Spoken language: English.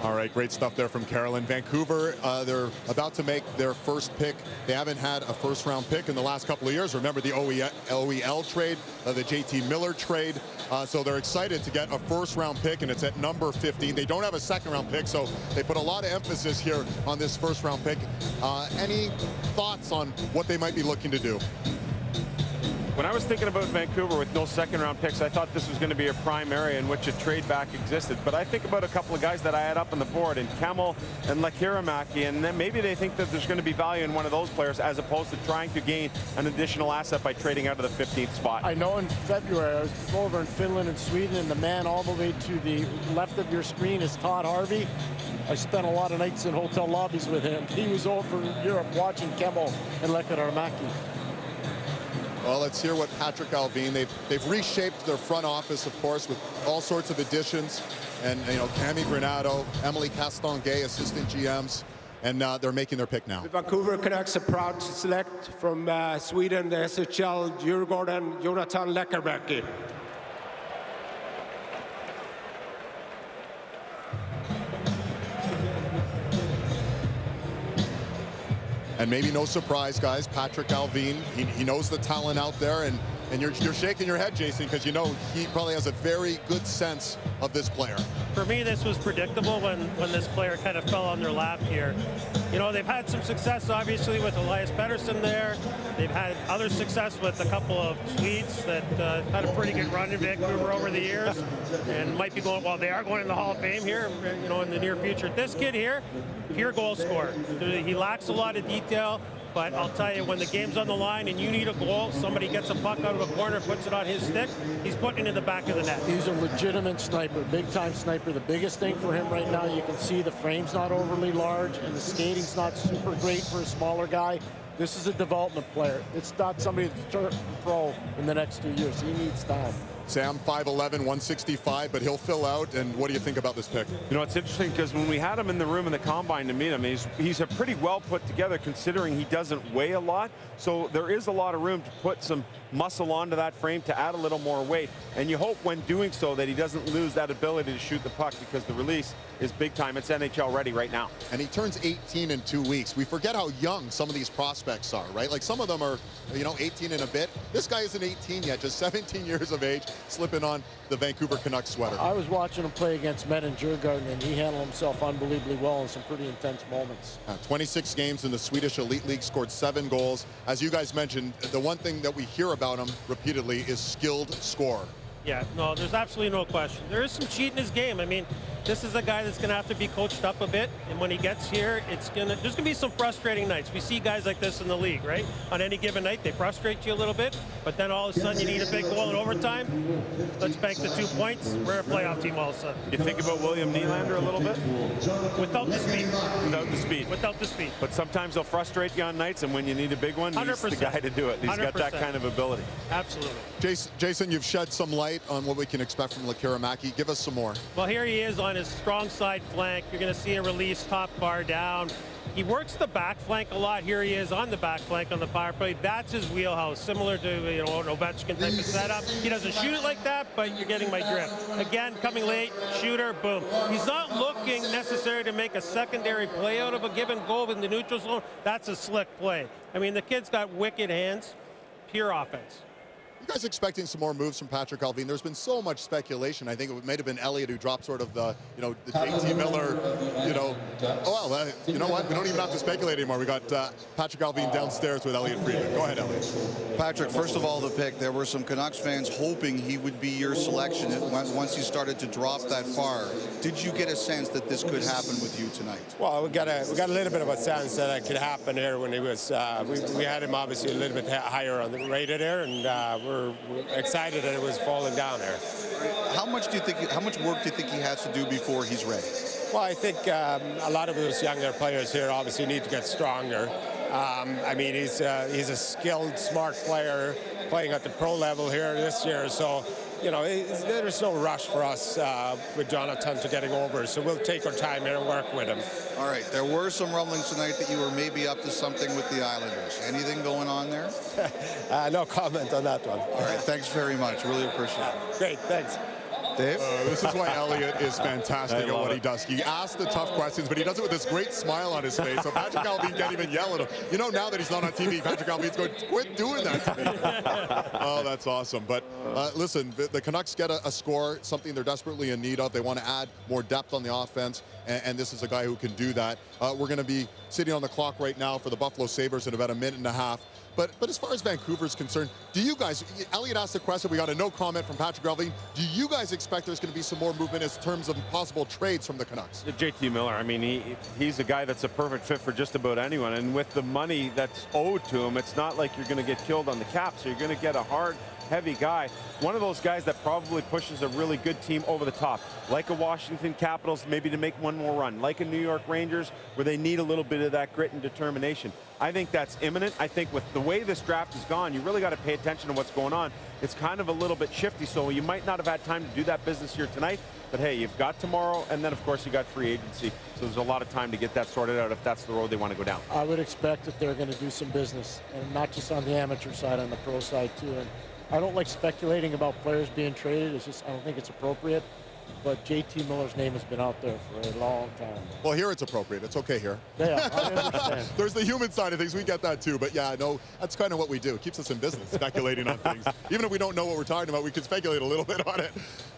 All right, great stuff there from Carolyn. Vancouver, they're about to make their first pick. They haven't had a first-round pick in the last couple of years. Remember the OEL trade, the JT Miller trade. So they're excited to get a first-round pick, and it's at number 15. They don't have a second-round pick, so they put a lot of emphasis here on this first-round pick. Any thoughts on what they might be looking to do? When I was thinking about Vancouver with no second-round picks, I thought this was going to be a prime area in which a trade back existed. But I think about a couple of guys that I had up on the board, in Kemmel and Lekkerimaki, and then maybe they think that there's going to be value in one of those players as opposed to trying to gain an additional asset by trading out of the 15th spot. I know in February, I was over in Finland and Sweden, and the man all the way to the left of your screen is Todd Harvey. I spent a lot of nights in hotel lobbies with him. He was over in Europe watching Kemmel and Lekkerimaki. Well, let's hear what Patrick Allvin, they've reshaped their front office, of course, with all sorts of additions. And, you know, Cammy Granado, Emily Castonguay, assistant GMs, and they're making their pick now. The Vancouver Canucks are proud to select from Sweden, the SHL, Djurgården, Jonathan Lekkerimaki. And maybe no surprise, guys, Patrick Allvin, he knows the talent out there, and you're shaking your head, Jason, because you know he probably has a very good sense of this player. For me, this was predictable when this player kind of fell on their lap here. You know, they've had some success, obviously, with Elias Pettersson there. They've had other success with a couple of Swedes that had a pretty good run in Vancouver over the years, and might be going, well, they are going in the Hall of Fame here, you know, in the near future. This kid here, pure goal scorer. He lacks a lot of detail, but I'll tell you, when the game's on the line and you need a goal, somebody gets a puck out of a corner, puts it on his stick, he's putting it in the back of the net. He's a legitimate sniper, big-time sniper. The biggest thing for him right now, you can see the frame's not overly large and the skating's not super great for a smaller guy. This is a development player. It's not somebody to throw in the next 2 years. He needs time. Sam, 5'11", 165, but he'll fill out. And what do you think about this pick? You know, it's interesting because when we had him in the room in the combine to meet him, he's a pretty well put together considering he doesn't weigh a lot. So there is a lot of room to put some muscle onto that frame to add a little more weight. And you hope when doing so that he doesn't lose that ability to shoot the puck, because the release is big time. It's NHL ready right now. And he turns 18 in 2 weeks. We forget how young some of these prospects are, right? Like some of them are, you know, 18 and a bit. This guy isn't 18 yet, just 17 years of age, slipping on the Vancouver Canucks sweater. I was watching him play against men in Djurgården, and he handled himself unbelievably well in some pretty intense moments. 26 games in the Swedish Elite League, scored 7 goals. As you guys mentioned, the one thing that we hear about him repeatedly is skilled scorer. Yeah, no, there's absolutely no question. There is some cheat in his game. I mean, this is a guy that's going to have to be coached up a bit, and when he gets here, there's going to be some frustrating nights. We see guys like this in the league, right? On any given night, they frustrate you a little bit, but then all of a sudden you need a big goal in overtime. Let's bank the 2 points. We're a playoff team all of a sudden. You think about William Nylander a little bit? Without the speed. Without the speed. Without the speed. But sometimes they'll frustrate you on nights, and when you need a big one, 100%. he's the guy to do it. He's 100%. got that kind of ability. Absolutely. Jason, you've shed some light on what we can expect from Lekkerimaki. Give us some more. Well, here he is on his strong side flank. You're going to see a release, top bar down. He works the back flank a lot. Here he is on the back flank on the power play. That's his wheelhouse, similar to, you know, an Ovechkin type of setup. He doesn't shoot it like that, but you're getting my drift. Again, coming late, shooter, boom. He's not looking necessary to make a secondary play out of a given goal in the neutral zone. That's a slick play. I mean, the kid's got wicked hands, pure offense. You guys expecting some more moves from Patrick Allvin? There's been so much speculation. I think it might have been Elliott who dropped sort of the, you know, the JT Miller, you know. Oh, well, you know what? We don't even have to speculate anymore. We got Patrick Allvin downstairs with Elliott Friedman. Go ahead, Elliott. Patrick, first of all, the pick. There were some Canucks fans hoping he would be your selection once he started to drop that far. Did you get a sense that this could happen with you tonight? Well, we got a little bit of a sense that it could happen here when he was. We had him obviously a little bit higher on the radar there, and we're excited that it was falling down there. How much work do you think he has to do before he's ready? Well, I think a lot of those younger players here obviously need to get stronger. I mean, he's a skilled, smart player playing at the pro level here this year, so you know, there's no rush for us with Jonathan to getting over, so we'll take our time here and work with him. All right, there were some rumblings tonight that you were maybe up to something with the Islanders. Anything going on there? No comment on that one. All right, thanks very much. Really appreciate it. Great, thanks. Dave? This is why Elliot is fantastic at what he does. He asks the tough questions, but he does it with this great smile on his face. So Patrick Allvin can't even yell at him. You know, now that he's not on TV, Patrick Allvin's going, quit doing that to me. Oh, that's awesome. But listen, the Canucks get a score, something they're desperately in need of. They want to add more depth on the offense, and this is a guy who can do that. We're going to be sitting on the clock right now for the Buffalo Sabres in about a minute and a half. But as far as Vancouver's concerned, do you guys, Elliot asked the question, we got a no comment from Patrick Allvin. Do you guys expect there's going to be some more movement in terms of possible trades from the Canucks? JT Miller, I mean, he's a guy that's a perfect fit for just about anyone. And with the money that's owed to him, it's not like you're going to get killed on the cap. So you're going to get a hard, heavy guy. One of those guys that probably pushes a really good team over the top. Like a Washington Capitals, maybe to make one more run. Like a New York Rangers, where they need a little bit of that grit and determination. I think that's imminent. I think with the way this draft has gone, you really got to pay attention to what's going on. It's kind of a little bit shifty, so you might not have had time to do that business here tonight. But hey, you've got tomorrow, and then of course you got free agency. So there's a lot of time to get that sorted out if that's the road they want to go down. I would expect that they're going to do some business, and not just on the amateur side, on the pro side too. And I don't like speculating about players being traded. It's just, I don't think it's appropriate. But JT Miller's name has been out there for a long time. Well, here it's appropriate. It's okay here. Yeah, I understand. There's the human side of things. We get that too. But yeah, no, that's kind of what we do. It keeps us in business, speculating on things. Even if we don't know what we're talking about, we can speculate a little bit on it.